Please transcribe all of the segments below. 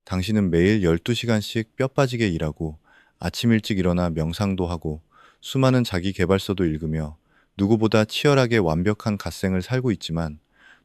당신은 매일 12시간씩 뼈 빠지게 일하고 아침 일찍 일어나 명상도 하고 수많은 자기 계발서도 읽으며 누구보다 치열하게 완벽한 갓생을 살고 있지만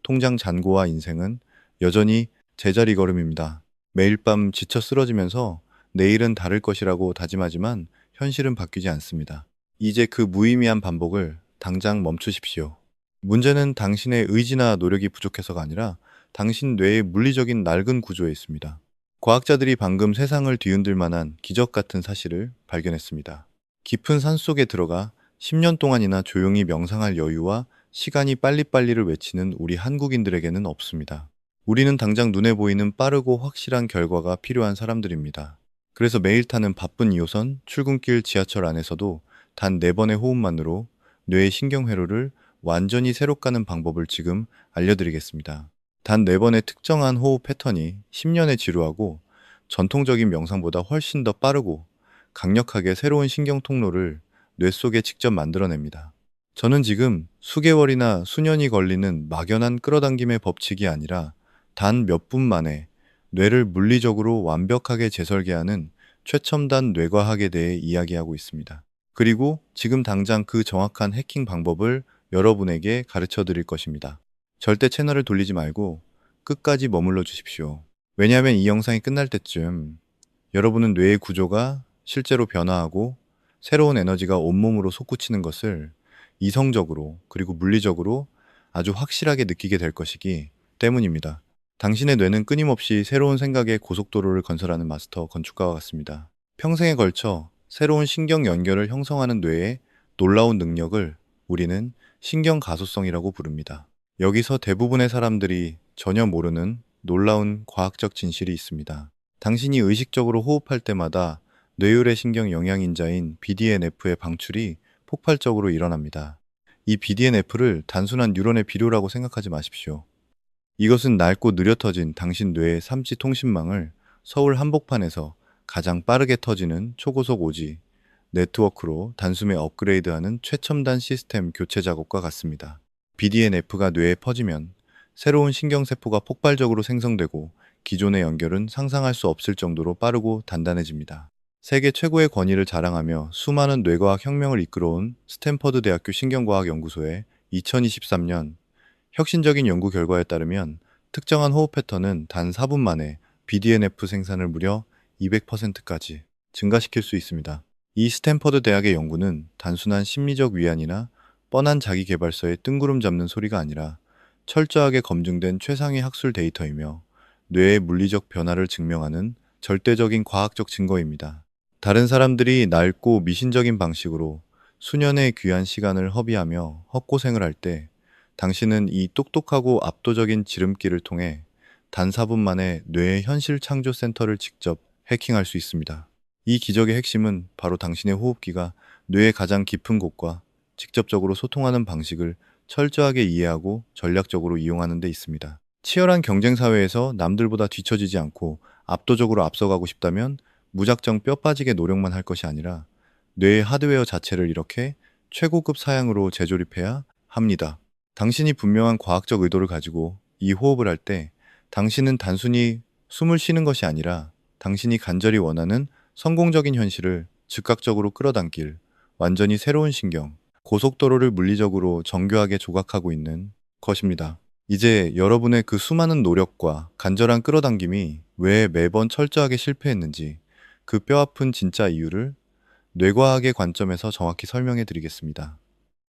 통장 잔고와 인생은 여전히 제자리 걸음입니다. 매일 밤 지쳐 쓰러지면서 내일은 다를 것이라고 다짐하지만 현실은 바뀌지 않습니다. 이제 그 무의미한 반복을 당장 멈추십시오. 문제는 당신의 의지나 노력이 부족해서가 아니라 당신 뇌의 물리적인 낡은 구조에 있습니다. 과학자들이 방금 세상을 뒤흔들 만한 기적 같은 사실을 발견했습니다. 깊은 산속에 들어가 10년 동안이나 조용히 명상할 여유와 시간이 빨리빨리를 외치는 우리 한국인들에게는 없습니다. 우리는 당장 눈에 보이는 빠르고 확실한 결과가 필요한 사람들입니다. 그래서 매일 타는 바쁜 2호선, 출근길 지하철 안에서도 단 4번의 호흡만으로 뇌의 신경회로를 완전히 새로 까는 방법을 지금 알려드리겠습니다. 단 4번의 특정한 호흡 패턴이 10년의 지루하고 전통적인 명상보다 훨씬 더 빠르고 강력하게 새로운 신경 통로를 뇌 속에 직접 만들어냅니다. 저는 지금 수개월이나 수년이 걸리는 막연한 끌어당김의 법칙이 아니라 단 몇 분 만에 뇌를 물리적으로 완벽하게 재설계하는 최첨단 뇌과학에 대해 이야기하고 있습니다. 그리고 지금 당장 그 정확한 해킹 방법을 여러분에게 가르쳐 드릴 것입니다. 절대 채널을 돌리지 말고 끝까지 머물러 주십시오. 왜냐하면 이 영상이 끝날 때쯤 여러분은 뇌의 구조가 실제로 변화하고 새로운 에너지가 온몸으로 솟구치는 것을 이성적으로 그리고 물리적으로 아주 확실하게 느끼게 될 것이기 때문입니다. 당신의 뇌는 끊임없이 새로운 생각의 고속도로를 건설하는 마스터 건축가와 같습니다. 평생에 걸쳐 새로운 신경 연결을 형성하는 뇌의 놀라운 능력을 우리는 신경 가소성이라고 부릅니다. 여기서 대부분의 사람들이 전혀 모르는 놀라운 과학적 진실이 있습니다. 당신이 의식적으로 호흡할 때마다 뇌율의 신경 영양인자인 BDNF의 방출이 폭발적으로 일어납니다. 이 BDNF를 단순한 뉴런의 비료라고 생각하지 마십시오. 이것은 낡고 느려 터진 당신 뇌의 삼치 통신망을 서울 한복판에서 가장 빠르게 터지는 초고속 오지 네트워크로 단숨에 업그레이드하는 최첨단 시스템 교체 작업과 같습니다. BDNF가 뇌에 퍼지면 새로운 신경세포가 폭발적으로 생성되고 기존의 연결은 상상할 수 없을 정도로 빠르고 단단해집니다. 세계 최고의 권위를 자랑하며 수많은 뇌과학 혁명을 이끌어온 스탠퍼드 대학교 신경과학연구소의 2023년 혁신적인 연구 결과에 따르면 특정한 호흡 패턴은 단 4분 만에 BDNF 생산을 무려 200%까지 증가시킬 수 있습니다. 이 스탠퍼드 대학의 연구는 단순한 심리적 위안이나 뻔한 자기계발서에 뜬구름 잡는 소리가 아니라 철저하게 검증된 최상위 학술 데이터이며 뇌의 물리적 변화를 증명하는 절대적인 과학적 증거입니다. 다른 사람들이 낡고 미신적인 방식으로 수년의 귀한 시간을 허비하며 헛고생을 할 때 당신은 이 똑똑하고 압도적인 지름길을 통해 단 4분 만에 뇌의 현실 창조 센터를 직접 해킹할 수 있습니다. 이 기적의 핵심은 바로 당신의 호흡기가 뇌의 가장 깊은 곳과 직접적으로 소통하는 방식을 철저하게 이해하고 전략적으로 이용하는 데 있습니다. 치열한 경쟁 사회에서 남들보다 뒤처지지 않고 압도적으로 앞서가고 싶다면 무작정 뼈 빠지게 노력만 할 것이 아니라 뇌의 하드웨어 자체를 이렇게 최고급 사양으로 재조립해야 합니다. 당신이 분명한 과학적 의도를 가지고 이 호흡을 할 때 당신은 단순히 숨을 쉬는 것이 아니라 당신이 간절히 원하는 성공적인 현실을 즉각적으로 끌어당길 완전히 새로운 신경, 고속도로를 물리적으로 정교하게 조각하고 있는 것입니다. 이제 여러분의 그 수많은 노력과 간절한 끌어당김이 왜 매번 철저하게 실패했는지 그 뼈아픈 진짜 이유를 뇌과학의 관점에서 정확히 설명해 드리겠습니다.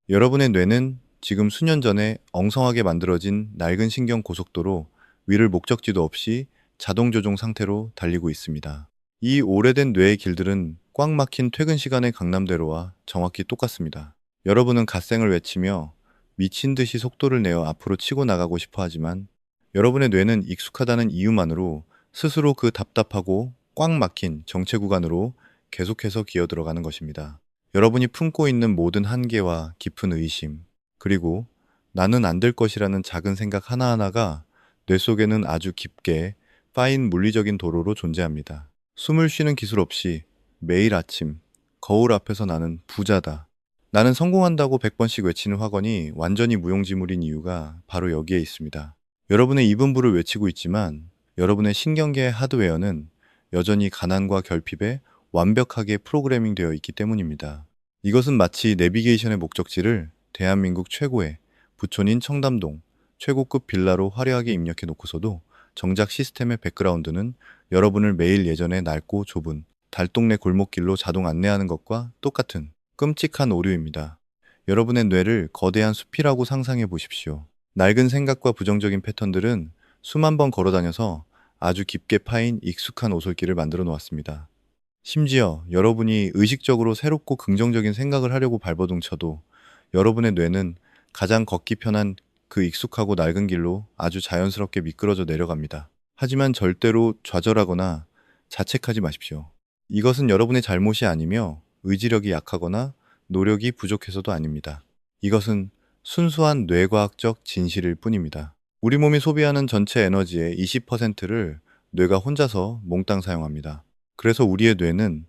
여러분의 뇌는 지금 수년 전에 엉성하게 만들어진 낡은 신경 고속도로 위를 목적지도 없이 자동 조종 상태로 달리고 있습니다. 이 오래된 뇌의 길들은 꽉 막힌 퇴근 시간의 강남대로와 정확히 똑같습니다. 여러분은 갓생을 외치며 미친 듯이 속도를 내어 앞으로 치고 나가고 싶어 하지만 여러분의 뇌는 익숙하다는 이유만으로 스스로 그 답답하고 꽉 막힌 정체 구간으로 계속해서 기어 들어가는 것입니다. 여러분이 품고 있는 모든 한계와 깊은 의심, 그리고 나는 안 될 것이라는 작은 생각 하나하나가 뇌 속에는 아주 깊게 파인 물리적인 도로로 존재합니다. 숨을 쉬는 기술 없이 매일 아침 거울 앞에서 나는 부자다, 나는 성공한다고 100번씩 외치는 확언이 완전히 무용지물인 이유가 바로 여기에 있습니다. 여러분의 이분부를 외치고 있지만 여러분의 신경계의 하드웨어는 여전히 가난과 결핍에 완벽하게 프로그래밍 되어 있기 때문입니다. 이것은 마치 내비게이션의 목적지를 대한민국 최고의 부촌인 청담동 최고급 빌라로 화려하게 입력해 놓고서도 정작 시스템의 백그라운드는 여러분을 매일 예전의 낡고 좁은 달동네 골목길로 자동 안내하는 것과 똑같은 끔찍한 오류입니다. 여러분의 뇌를 거대한 숲이라고 상상해 보십시오. 낡은 생각과 부정적인 패턴들은 수만 번 걸어 다녀서 아주 깊게 파인 익숙한 오솔길을 만들어 놓았습니다. 심지어 여러분이 의식적으로 새롭고 긍정적인 생각을 하려고 발버둥쳐도 여러분의 뇌는 가장 걷기 편한 그 익숙하고 낡은 길로 아주 자연스럽게 미끄러져 내려갑니다. 하지만 절대로 좌절하거나 자책하지 마십시오. 이것은 여러분의 잘못이 아니며 의지력이 약하거나 노력이 부족해서도 아닙니다. 이것은 순수한 뇌과학적 진실일 뿐입니다. 우리 몸이 소비하는 전체 에너지의 20%를 뇌가 혼자서 몽땅 사용합니다. 그래서 우리의 뇌는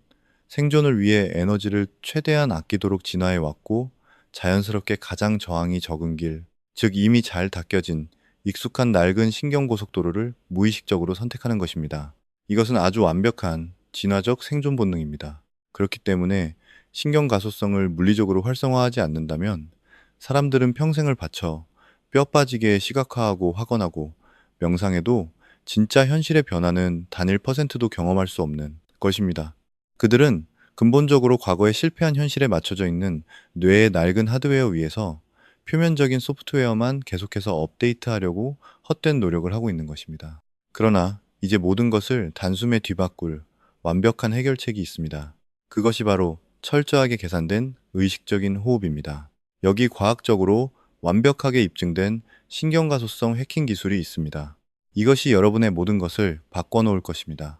생존을 위해 에너지를 최대한 아끼도록 진화해 왔고 자연스럽게 가장 저항이 적은 길, 즉 이미 잘 닦여진 익숙한 낡은 신경고속도로를 무의식적으로 선택하는 것입니다. 이것은 아주 완벽한 진화적 생존 본능입니다. 그렇기 때문에 신경 가소성을 물리적으로 활성화하지 않는다면 사람들은 평생을 바쳐 뼈 빠지게 시각화하고 확언하고 명상해도 진짜 현실의 변화는 단 1%도 경험할 수 없는 것입니다. 그들은 근본적으로 과거에 실패한 현실에 맞춰져 있는 뇌의 낡은 하드웨어 위에서 표면적인 소프트웨어만 계속해서 업데이트하려고 헛된 노력을 하고 있는 것입니다. 그러나 이제 모든 것을 단숨에 뒤바꿀 완벽한 해결책이 있습니다. 그것이 바로 철저하게 계산된 의식적인 호흡입니다. 여기 과학적으로 완벽하게 입증된 신경가소성 해킹 기술이 있습니다. 이것이 여러분의 모든 것을 바꿔놓을 것입니다.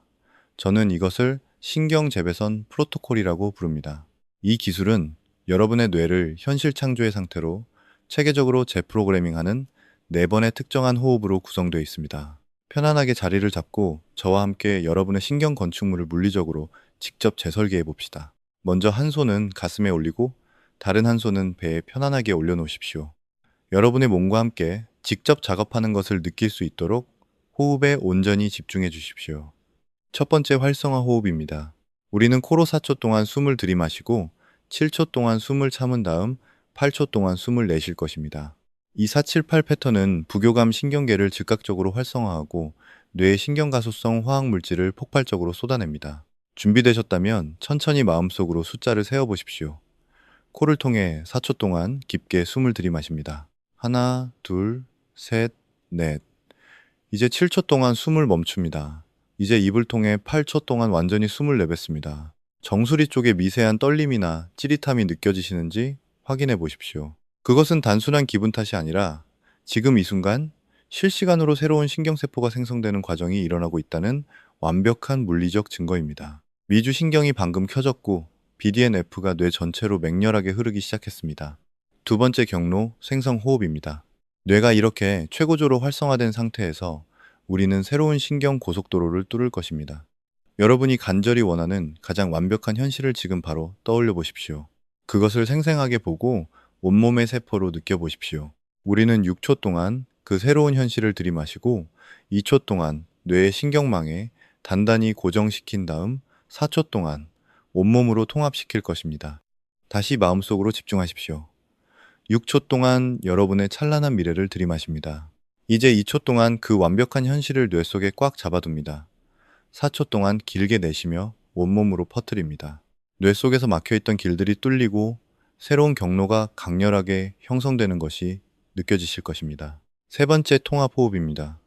저는 이것을 신경재배선 프로토콜이라고 부릅니다. 이 기술은 여러분의 뇌를 현실 창조의 상태로 체계적으로 재프로그래밍하는 4번의 특정한 호흡으로 구성되어 있습니다. 편안하게 자리를 잡고 저와 함께 여러분의 신경 건축물을 물리적으로 직접 재설계해 봅시다. 먼저 한 손은 가슴에 올리고 다른 한 손은 배에 편안하게 올려놓으십시오. 여러분의 몸과 함께 직접 작업하는 것을 느낄 수 있도록 호흡에 온전히 집중해 주십시오. 첫 번째 활성화 호흡입니다. 우리는 코로 4초 동안 숨을 들이마시고 7초 동안 숨을 참은 다음 8초 동안 숨을 내쉴 것입니다. 이 478 패턴은 부교감 신경계를 즉각적으로 활성화하고 뇌의 신경가소성 화학물질을 폭발적으로 쏟아냅니다. 준비되셨다면 천천히 마음속으로 숫자를 세어보십시오. 코를 통해 4초 동안 깊게 숨을 들이마십니다. 하나, 둘, 셋, 넷. 이제 7초 동안 숨을 멈춥니다. 이제 입을 통해 8초 동안 완전히 숨을 내뱉습니다. 정수리 쪽에 미세한 떨림이나 찌릿함이 느껴지시는지 확인해 보십시오. 그것은 단순한 기분 탓이 아니라 지금 이 순간 실시간으로 새로운 신경세포가 생성되는 과정이 일어나고 있다는 완벽한 물리적 증거입니다. 미주 신경이 방금 켜졌고 BDNF가 뇌 전체로 맹렬하게 흐르기 시작했습니다. 두 번째 경로, 생성 호흡입니다. 뇌가 이렇게 최고조로 활성화된 상태에서 우리는 새로운 신경 고속도로를 뚫을 것입니다. 여러분이 간절히 원하는 가장 완벽한 현실을 지금 바로 떠올려 보십시오. 그것을 생생하게 보고 온몸의 세포로 느껴보십시오. 우리는 6초 동안 그 새로운 현실을 들이마시고 2초 동안 뇌의 신경망에 단단히 고정시킨 다음 4초 동안 온몸으로 통합시킬 것입니다. 다시 마음속으로 집중하십시오. 6초 동안 여러분의 찬란한 미래를 들이마십니다. 이제 2초 동안 그 완벽한 현실을 뇌 속에 꽉 잡아둡니다. 4초 동안 길게 내쉬며 온몸으로 퍼뜨립니다. 뇌 속에서 막혀있던 길들이 뚫리고 새로운 경로가 강렬하게 형성되는 것이 느껴지실 것입니다. 세 번째 통합 호흡입니다.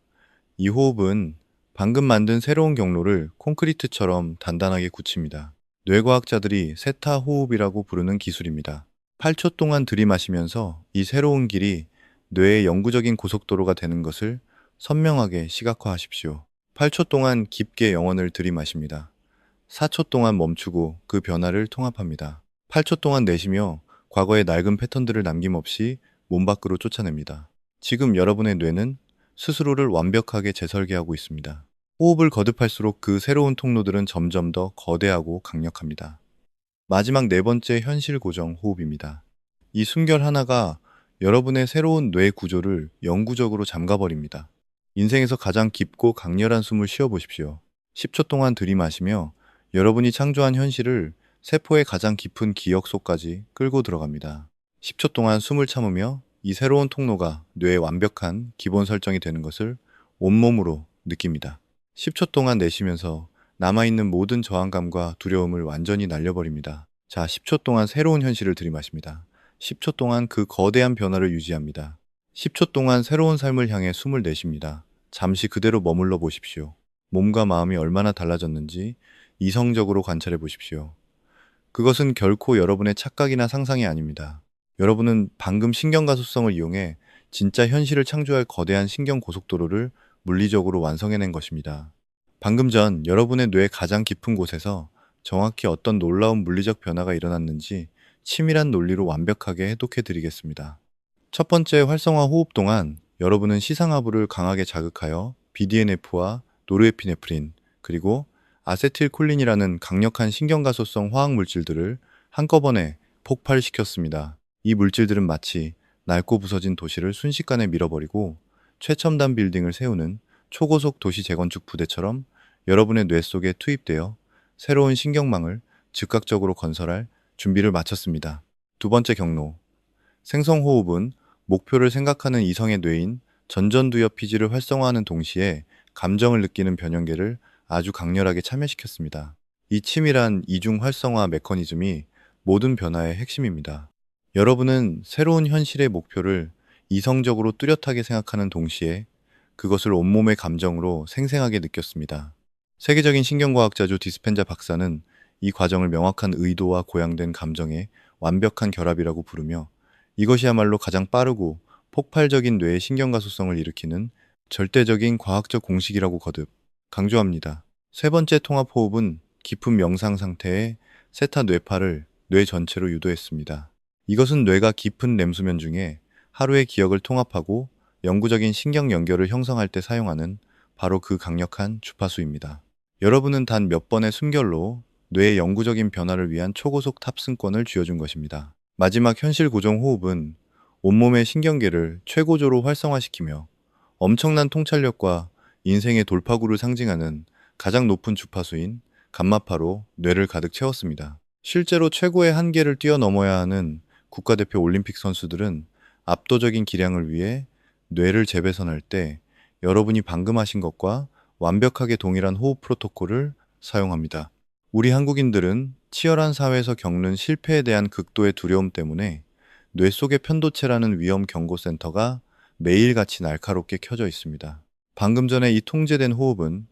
이 호흡은 방금 만든 새로운 경로를 콘크리트처럼 단단하게 굳힙니다. 뇌과학자들이 세타 호흡이라고 부르는 기술입니다. 8초 동안 들이마시면서 이 새로운 길이 뇌의 영구적인 고속도로가 되는 것을 선명하게 시각화하십시오. 8초 동안 깊게 영혼을 들이마십니다. 4초 동안 멈추고 그 변화를 통합합니다. 8초 동안 내쉬며 과거의 낡은 패턴들을 남김없이 몸 밖으로 쫓아냅니다. 지금 여러분의 뇌는 스스로를 완벽하게 재설계하고 있습니다. 호흡을 거듭할수록 그 새로운 통로들은 점점 더 거대하고 강력합니다. 마지막 네 번째 현실 고정 호흡입니다. 이 숨결 하나가 여러분의 새로운 뇌 구조를 영구적으로 잠가버립니다. 인생에서 가장 깊고 강렬한 숨을 쉬어보십시오. 10초 동안 들이마시며 여러분이 창조한 현실을 세포의 가장 깊은 기억 속까지 끌고 들어갑니다. 10초 동안 숨을 참으며 이 새로운 통로가 뇌의 완벽한 기본 설정이 되는 것을 온몸으로 느낍니다. 10초 동안 내쉬면서 남아있는 모든 저항감과 두려움을 완전히 날려버립니다. 자, 10초 동안 새로운 현실을 들이마십니다. 10초 동안 그 거대한 변화를 유지합니다. 10초 동안 새로운 삶을 향해 숨을 내쉽니다. 잠시 그대로 머물러 보십시오. 몸과 마음이 얼마나 달라졌는지 이성적으로 관찰해 보십시오. 그것은 결코 여러분의 착각이나 상상이 아닙니다. 여러분은 방금 신경가소성을 이용해 진짜 현실을 창조할 거대한 신경 고속도로를 물리적으로 완성해낸 것입니다. 방금 전 여러분의 뇌 가장 깊은 곳에서 정확히 어떤 놀라운 물리적 변화가 일어났는지 치밀한 논리로 완벽하게 해독해 드리겠습니다. 첫 번째, 활성화 호흡 동안 여러분은 시상하부를 강하게 자극하여 BDNF와 노르에피네프린, 그리고 아세틸콜린이라는 강력한 신경가소성 화학 물질들을 한꺼번에 폭발시켰습니다. 이 물질들은 마치 낡고 부서진 도시를 순식간에 밀어버리고 최첨단 빌딩을 세우는 초고속 도시 재건축 부대처럼 여러분의 뇌 속에 투입되어 새로운 신경망을 즉각적으로 건설할 준비를 마쳤습니다. 두 번째 경로, 생성호흡은 목표를 생각하는 이성의 뇌인 전전두엽 피지를 활성화하는 동시에 감정을 느끼는 변형계를 아주 강렬하게 참여시켰습니다. 이 치밀한 이중 활성화 메커니즘이 모든 변화의 핵심입니다. 여러분은 새로운 현실의 목표를 이성적으로 뚜렷하게 생각하는 동시에 그것을 온몸의 감정으로 생생하게 느꼈습니다. 세계적인 신경과학자 조 디스펜자 박사는 이 과정을 명확한 의도와 고양된 감정의 완벽한 결합이라고 부르며 이것이야말로 가장 빠르고 폭발적인 뇌의 신경가소성을 일으키는 절대적인 과학적 공식이라고 거듭 강조합니다. 세 번째 통합호흡은 깊은 명상 상태의 세타 뇌파를 뇌 전체로 유도했습니다. 이것은 뇌가 깊은 렘 수면 중에 하루의 기억을 통합하고 영구적인 신경 연결을 형성할 때 사용하는 바로 그 강력한 주파수입니다. 여러분은 단 몇 번의 숨결로 뇌의 영구적인 변화를 위한 초고속 탑승권을 쥐어준 것입니다. 마지막 현실 고정 호흡은 온몸의 신경계를 최고조로 활성화시키며 엄청난 통찰력과 인생의 돌파구를 상징하는 가장 높은 주파수인 감마파로 뇌를 가득 채웠습니다. 실제로 최고의 한계를 뛰어넘어야 하는 국가대표 올림픽 선수들은 압도적인 기량을 위해 뇌를 재배선할 때 여러분이 방금 하신 것과 완벽하게 동일한 호흡 프로토콜을 사용합니다. 우리 한국인들은 치열한 사회에서 겪는 실패에 대한 극도의 두려움 때문에 뇌 속의 편도체라는 위험 경고센터가 매일같이 날카롭게 켜져 있습니다. 방금 전에 이 통제된 호흡은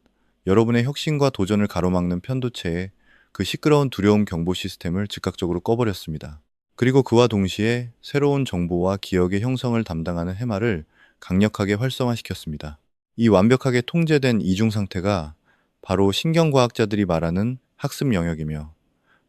여러분의 혁신과 도전을 가로막는 편도체의 그 시끄러운 두려움 경보 시스템을 즉각적으로 꺼버렸습니다. 그리고 그와 동시에 새로운 정보와 기억의 형성을 담당하는 해마를 강력하게 활성화시켰습니다. 이 완벽하게 통제된 이중 상태가 바로 신경과학자들이 말하는 학습 영역이며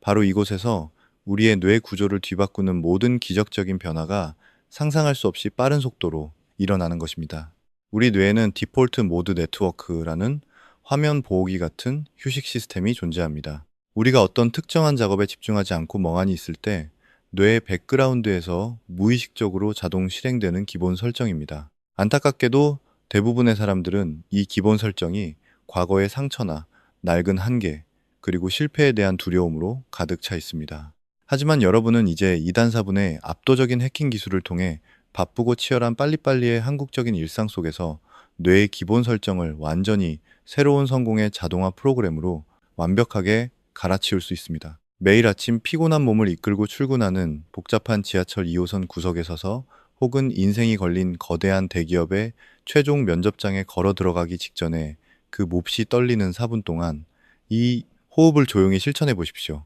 바로 이곳에서 우리의 뇌 구조를 뒤바꾸는 모든 기적적인 변화가 상상할 수 없이 빠른 속도로 일어나는 것입니다. 우리 뇌에는 디폴트 모드 네트워크라는 화면 보호기 같은 휴식 시스템이 존재합니다. 우리가 어떤 특정한 작업에 집중하지 않고 멍하니 있을 때 뇌의 백그라운드에서 무의식적으로 자동 실행되는 기본 설정입니다. 안타깝게도 대부분의 사람들은 이 기본 설정이 과거의 상처나 낡은 한계, 그리고 실패에 대한 두려움으로 가득 차 있습니다. 하지만 여러분은 이제 2단 4분의 압도적인 해킹 기술을 통해 바쁘고 치열한 빨리빨리의 한국적인 일상 속에서 뇌의 기본 설정을 완전히 새로운 성공의 자동화 프로그램으로 완벽하게 갈아치울 수 있습니다. 매일 아침 피곤한 몸을 이끌고 출근하는 복잡한 지하철 2호선 구석에 서서 혹은 인생이 걸린 거대한 대기업의 최종 면접장에 걸어 들어가기 직전에 그 몹시 떨리는 4분 동안 이 호흡을 조용히 실천해 보십시오.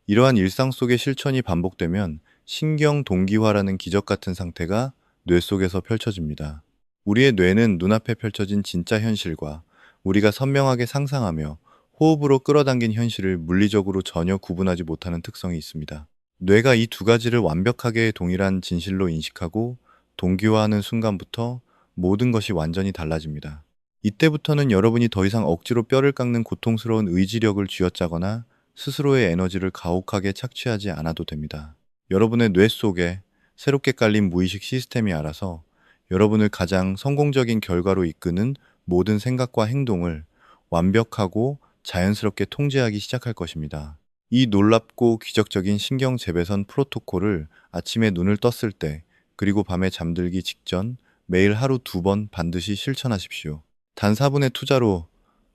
이러한 일상 속의 실천이 반복되면 신경 동기화라는 기적 같은 상태가 뇌 속에서 펼쳐집니다. 우리의 뇌는 눈앞에 펼쳐진 진짜 현실과 우리가 선명하게 상상하며 호흡으로 끌어당긴 현실을 물리적으로 전혀 구분하지 못하는 특성이 있습니다. 뇌가 이 두 가지를 완벽하게 동일한 진실로 인식하고 동기화하는 순간부터 모든 것이 완전히 달라집니다. 이때부터는 여러분이 더 이상 억지로 뼈를 깎는 고통스러운 의지력을 쥐어짜거나 스스로의 에너지를 가혹하게 착취하지 않아도 됩니다. 여러분의 뇌 속에 새롭게 깔린 무의식 시스템이 알아서 여러분을 가장 성공적인 결과로 이끄는 모든 생각과 행동을 완벽하고 자연스럽게 통제하기 시작할 것입니다. 이 놀랍고 기적적인 신경 재배선 프로토콜을 아침에 눈을 떴을 때, 그리고 밤에 잠들기 직전 매일 하루 2번 반드시 실천하십시오. 단 4분의 투자로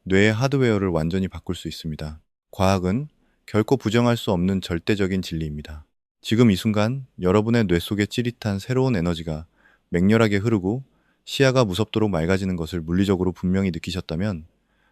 뇌의 하드웨어를 완전히 바꿀 수 있습니다. 과학은 결코 부정할 수 없는 절대적인 진리입니다. 지금 이 순간 여러분의 뇌 속에 찌릿한 새로운 에너지가 맹렬하게 흐르고 시야가 무섭도록 맑아지는 것을 물리적으로 분명히 느끼셨다면,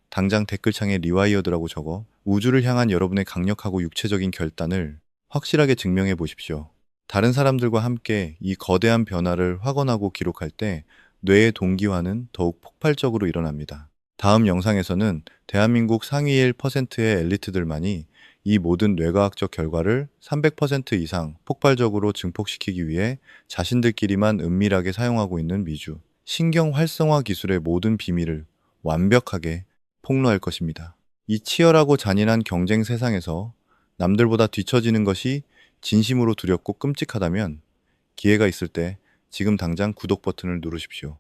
당장 댓글창에 리와이어드라고 적어 우주를 향한 여러분의 강력하고 육체적인 결단을 확실하게 증명해 보십시오. 다른 사람들과 함께 이 거대한 변화를 확언하고 기록할 때 뇌의 동기화는 더욱 폭발적으로 일어납니다. 다음 영상에서는 대한민국 상위 1%의 엘리트들만이 이 모든 뇌과학적 결과를 300% 이상 폭발적으로 증폭시키기 위해 자신들끼리만 은밀하게 사용하고 있는 미주 신경 활성화 기술의 모든 비밀을 완벽하게 폭로할 것입니다. 이 치열하고 잔인한 경쟁 세상에서 남들보다 뒤처지는 것이 진심으로 두렵고 끔찍하다면, 기회가 있을 때 지금 당장 구독 버튼을 누르십시오.